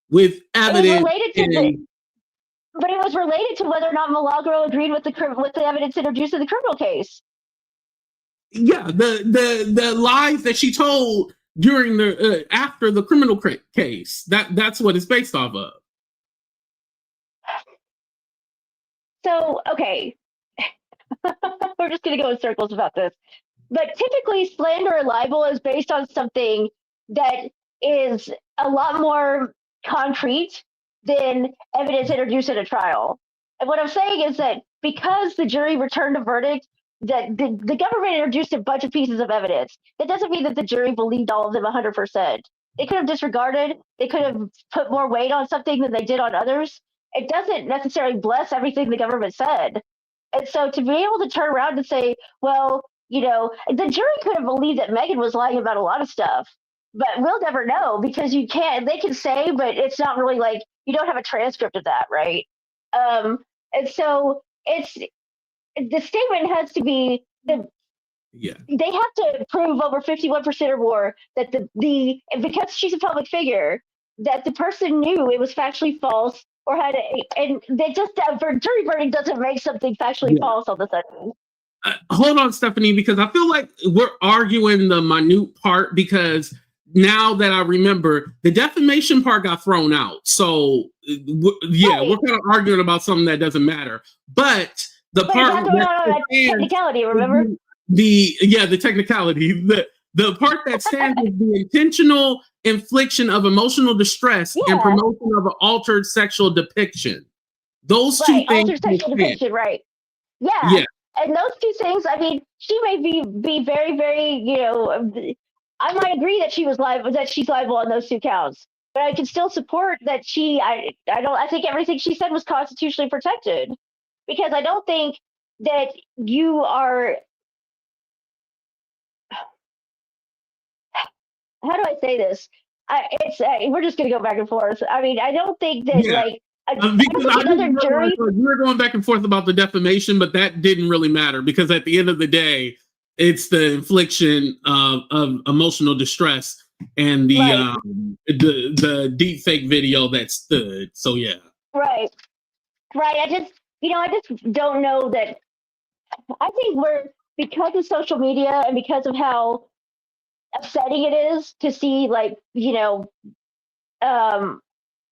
Speaker 2: with evidence.
Speaker 5: But it was related to whether or not Milagro agreed with the evidence introduced in the criminal case.
Speaker 2: Yeah, the lies that she told during the after the criminal case. That's what it's based off of.
Speaker 5: So, okay, we're just going to go in circles about this. But typically, slander or libel is based on something that is a lot more concrete than evidence introduced in a trial. And what I'm saying is that because the jury returned a verdict, that the government introduced a bunch of pieces of evidence, that doesn't mean that the jury believed all of them 100%. They could have disregarded, they could have put more weight on something than they did on others. It doesn't necessarily bless everything the government said. And so to be able to turn around and say, well, the jury could have believed that Megan was lying about a lot of stuff, but we'll never know because they can say, but it's not really you don't have a transcript of that, right? And so the statement has to be they have to prove over 51% or more that because she's a public figure, that the person knew it was factually false or had and they just jury verdict doesn't make something factually false all of a sudden.
Speaker 2: Hold on, Stephanie, because I feel like we're arguing the minute part because now that I remember, the defamation part got thrown out. So we're kind of arguing about something that doesn't matter. But the part
Speaker 5: that technicality, remember?
Speaker 2: The technicality. The part that stands is the intentional infliction of emotional distress and promotion of an altered sexual depiction. Those two things.
Speaker 5: Altered sexual depiction, right. Yeah. And those two things, I mean, she may be very, very, I might agree that she's liable on those two counts, but I can still support that I think everything she said was constitutionally protected, because I don't think that you are, how do I say this? We're just going to go back and forth. I mean, I don't think that
Speaker 2: jury. We were going back and forth about the defamation, but that didn't really matter, because at the end of the day, it's the infliction of emotional distress and the deep fake video that stood. So yeah.
Speaker 5: Right. I just don't know that. I think because of social media and because of how upsetting it is to see,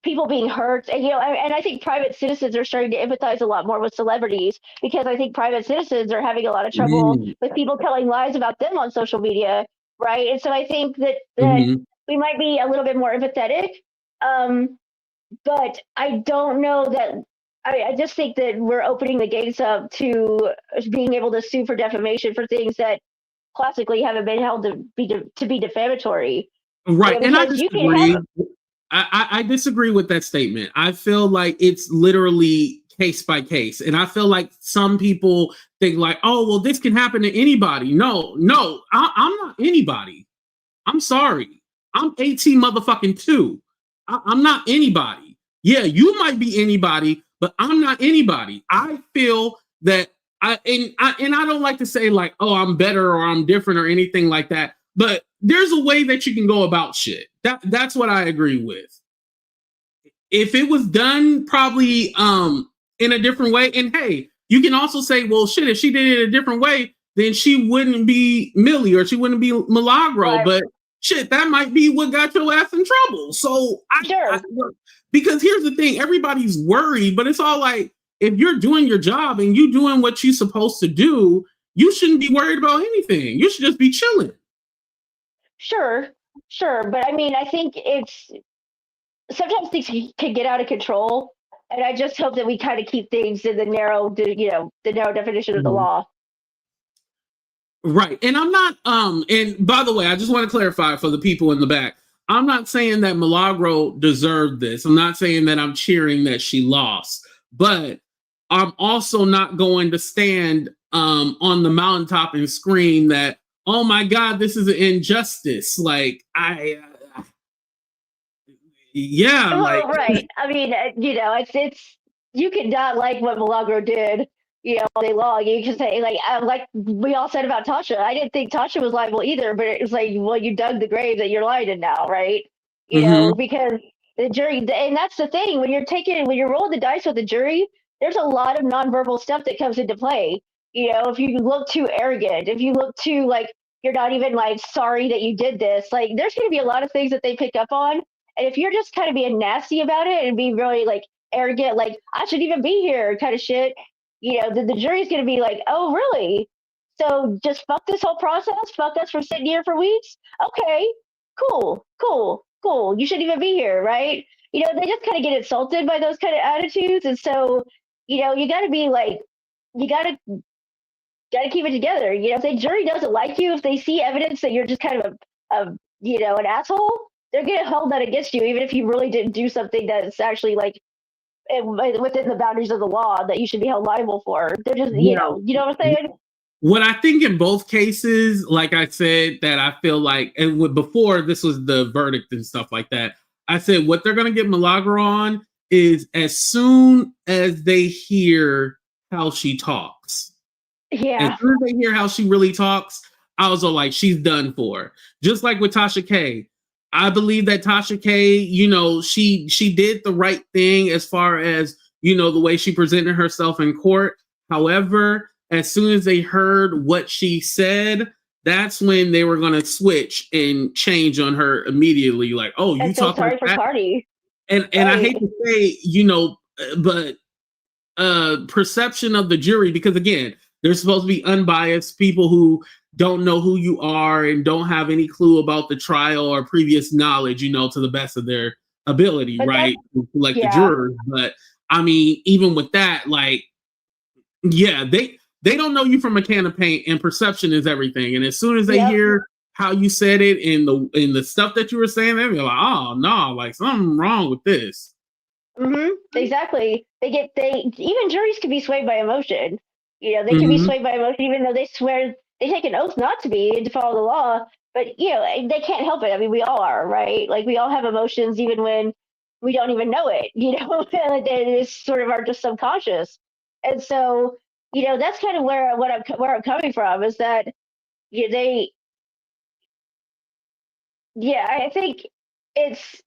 Speaker 5: people being hurt, and I think private citizens are starting to empathize a lot more with celebrities, because I think private citizens are having a lot of trouble with people telling lies about them on social media, right? And so I think that we might be a little bit more empathetic, but I don't know that. I just think that we're opening the gates up to being able to sue for defamation for things that classically haven't been held to be defamatory,
Speaker 2: right? And I disagree. I disagree with that statement. I feel like it's literally case by case. And I feel like some people think like, oh, well, this can happen to anybody. No, I'm not anybody. I'm sorry. I'm 18 motherfucking 2. I'm not anybody. Yeah, you might be anybody, but I'm not anybody. I feel that I don't like to say like, oh, I'm better or I'm different or anything like that. But there's a way that you can go about shit. That's what I agree with. If it was done probably in a different way, and hey, you can also say, well, shit, if she did it a different way, then she wouldn't be Millie or she wouldn't be Milagro. Right. But shit, that might be what got your ass in trouble. So because here's the thing, everybody's worried, but it's all like, if you're doing your job and you doing what you're supposed to do, you shouldn't be worried about anything. You should just be chilling. Sure.
Speaker 5: But I mean, I think sometimes things can get out of control. And I just hope that we kind of keep things in the narrow definition of the law.
Speaker 2: Right. And I'm not, and by the way, I just want to clarify for the people in the back. I'm not saying that Milagro deserved this. I'm not saying that I'm cheering that she lost, but I'm also not going to stand on the mountaintop and scream that, oh my God, this is an injustice. Like right.
Speaker 5: I mean, it's you cannot like what Milagro did, all day long. You can say like we all said about Tasha. I didn't think Tasha was liable either, but it was like, well, you dug the grave that you're lying in now, right? You know, because the jury, and that's the thing, when you're rolling the dice with the jury, there's a lot of nonverbal stuff that comes into play. If you look too arrogant, if you look too like you're not even like sorry that you did this, like there's going to be a lot of things that they pick up on. And if you're just kind of being nasty about it and being really like arrogant, like I shouldn't even be here kind of shit, the jury's going to be like, oh, really? So just fuck this whole process? Fuck us for sitting here for weeks? Okay, cool. You shouldn't even be here, right? They just kind of get insulted by those kind of attitudes. And so, you got to be like, you got to keep it together. If the jury doesn't like you, if they see evidence that you're just kind of an asshole, they're going to hold that against you, even if you really didn't do something that's actually like within the boundaries of the law that you should be held liable for. They're just, you know what I'm saying?
Speaker 2: What I think in both cases, like I said, that I feel like, and before this was the verdict and stuff like that, I said what they're going to get Milagro on is as soon as they hear how she talks.
Speaker 5: Yeah.
Speaker 2: As soon as they hear how she really talks, I was all like, she's done for. Just like with Tasha K. I believe that Tasha K, she did the right thing as far as, the way she presented herself in court. However, as soon as they heard what she said, that's when they were going to switch and change on her immediately. Like, oh, you
Speaker 5: so
Speaker 2: talk
Speaker 5: sorry
Speaker 2: like
Speaker 5: for
Speaker 2: that?
Speaker 5: Cardi.
Speaker 2: And I hate to say, but perception of the jury, because again, they're supposed to be unbiased people who don't know who you are and don't have any clue about the trial or previous knowledge, to the best of their ability,
Speaker 5: But
Speaker 2: right? Like the jurors. But I mean, even with that, like, yeah, they don't know you from a can of paint, and perception is everything. And as soon as they hear how you said it in the stuff that you were saying, they'll be like, oh no, like something wrong with this.
Speaker 5: Exactly. Even juries can be swayed by emotion. They can be swayed by emotion, even though they swear they take an oath not to be and to follow the law. But they can't help it. I mean, we all are, right? Like we all have emotions, even when we don't even know it. It's sort of our just subconscious. And so, that's kind of where I'm coming from is that I think it's.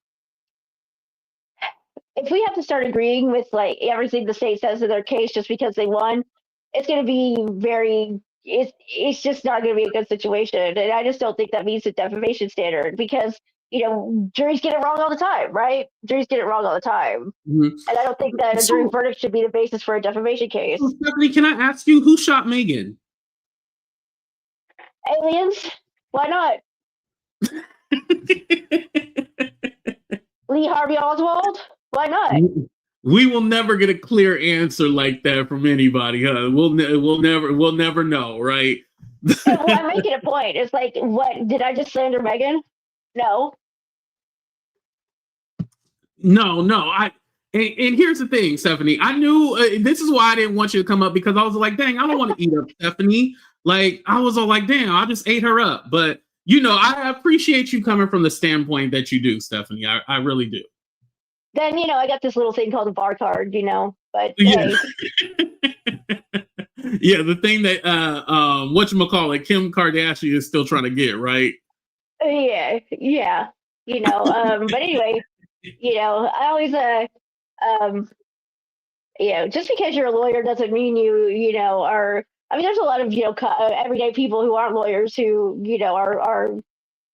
Speaker 5: If we have to start agreeing with like everything the state says in their case just because they won, it's going to be it's just not going to be a good situation. And I just don't think that meets the defamation standard because, juries get it wrong all the time, right? Juries get it wrong all the time. And I don't think that a jury verdict should be the basis for a defamation case.
Speaker 2: Stephanie, can I ask you, who shot Megan?
Speaker 5: Aliens? Why not? Lee Harvey Oswald? Why not?
Speaker 2: We will never get a clear answer like that from anybody, huh? We'll never know, right?
Speaker 5: Well, I'm making a point. It's like, what did I just slander Megan? No.
Speaker 2: And here's the thing, Stephanie. I knew this is why I didn't want you to come up, because I was like, dang, I don't want to eat up Stephanie. Like, I was all like, damn, I just ate her up. But I appreciate you coming from the standpoint that you do, Stephanie. I really do.
Speaker 5: Then, I got this little thing called a bar card, but
Speaker 2: yeah.
Speaker 5: Hey.
Speaker 2: Yeah, the thing that whatchamacallit, Kim Kardashian is still trying to get, right?
Speaker 5: Yeah. But anyway, I always just because you're a lawyer doesn't mean you are. I mean, there's a lot of everyday people who aren't lawyers who are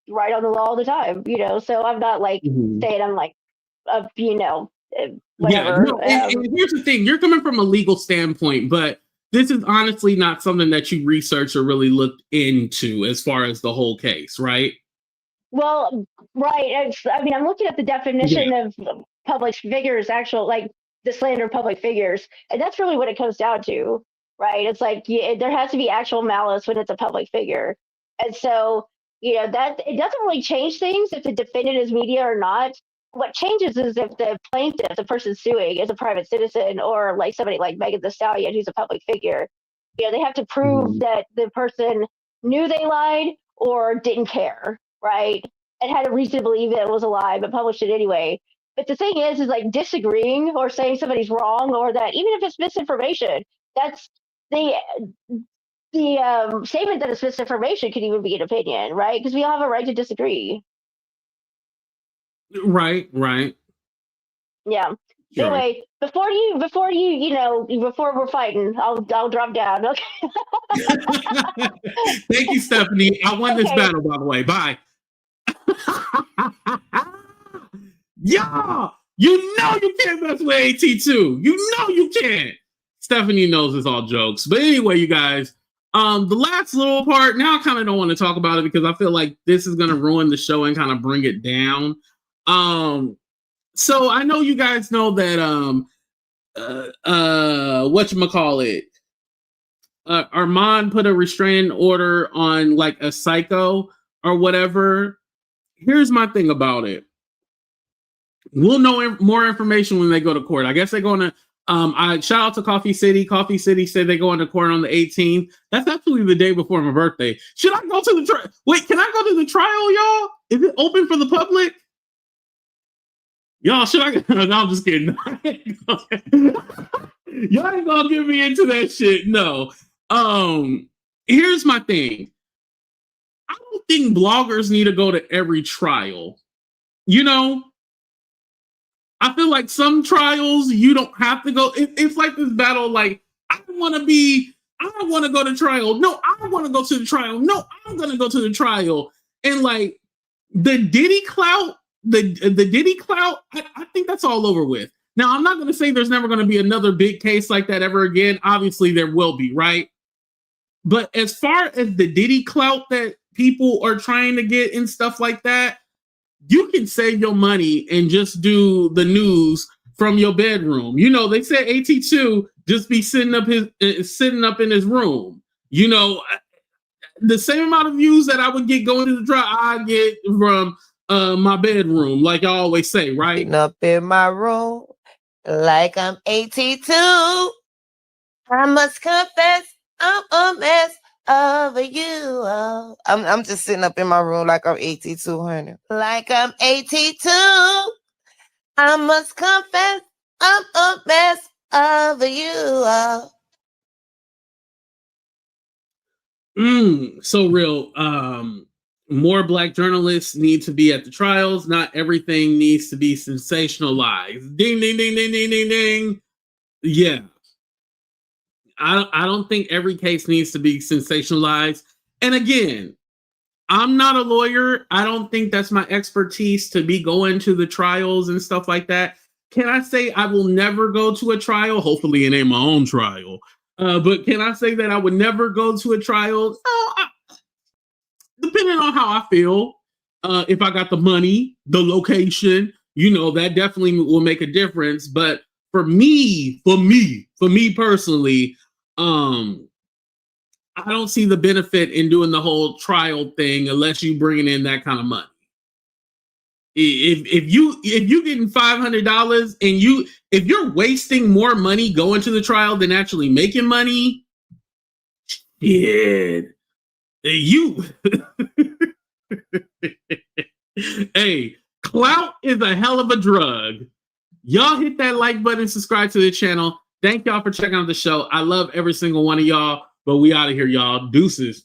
Speaker 5: right on the law all the time. So I'm not like saying I'm like whatever.
Speaker 2: Yeah, and here's the thing: you're coming from a legal standpoint, but this is honestly not something that you researched or really looked into as far as the whole case, right?
Speaker 5: Well, right. I'm looking at the definition of public figures, like the slander of public figures, and that's really what it comes down to, right? It's like there has to be actual malice when it's a public figure, and so that it doesn't really change things if the defendant is media or not. What changes is if the plaintiff, the person suing, is a private citizen or like somebody like Megan Thee Stallion, who's a public figure. They have to prove that the person knew they lied or didn't care, right? And had a reason to believe that it was a lie, but published it anyway. But the thing is like disagreeing or saying somebody's wrong, or that even if it's misinformation, that's the statement that it's misinformation could even be an opinion, right? Because we all have a right to disagree.
Speaker 2: Right.
Speaker 5: Yeah. Sure. Anyway, before we're fighting, I'll drop down. Okay.
Speaker 2: Thank you, Stephanie. I won this battle, by the way. Bye. Yeah, you can't mess with AT2. You can't. Stephanie knows it's all jokes. But anyway, you guys, the last little part, now I kind of don't want to talk about it because I feel like this is going to ruin the show and kind of bring it down. So I know you guys know that whatchamacallit, Armon put a restraining order on like a psycho or whatever. Here's my thing about it. We'll know more information when they go to court. I guess they're going to I shout out to Coffee City. Coffee City said they go into court on the 18th. That's actually the day before my birthday. Should I go to the trial? Wait, can I go to the trial, y'all? Is it open for the public? Y'all, should I? No, I'm just kidding. Y'all ain't gonna get me into that shit. No. Here's my thing. I don't think bloggers need to go to every trial. I feel like some trials you don't have to go. It's like this battle. Like I don't want to be I want to go to trial. No, I want to go to the trial. No, I'm going to go to the trial. And like the Diddy clout, the Diddy clout, I think that's all over with. Now, I'm not going to say there's never going to be another big case like that ever again. Obviously, there will be, right? But as far as the Diddy clout that people are trying to get and stuff like that, you can save your money and just do the news from your bedroom. You know, they said AT2 just be sitting up in his room. You know, the same amount of views that I would get going to the trial, I get from my bedroom, like I always say, right?
Speaker 1: Sitting up in my room like I'm AT2. I must confess, I'm a mess over you. I'm just sitting up in my room like I'm AT2, honey. Like I'm AT2. I must confess, I'm a mess over you.
Speaker 2: So real. More Black journalists need to be at the trials. Not everything needs to be sensationalized. Ding, ding, ding, ding, ding, ding, ding. Yeah. I don't think every case needs to be sensationalized. And again, I'm not a lawyer. I don't think that's my expertise to be going to the trials and stuff like that. Can I say I will never go to a trial? Hopefully it ain't my own trial. But can I say that I would never go to a trial? Depending on how I feel, if I got the money, the location, you know, that definitely will make a difference. But for me personally, I don't see the benefit in doing the whole trial thing unless you bringing in that kind of money. If you getting $500 and if you're wasting more money going to the trial than actually making money, shit, you. Hey, clout is a hell of a drug. Y'all hit that like button, subscribe to the channel. Thank y'all for checking out the show. I love every single one of y'all, but we out of here, y'all. Deuces.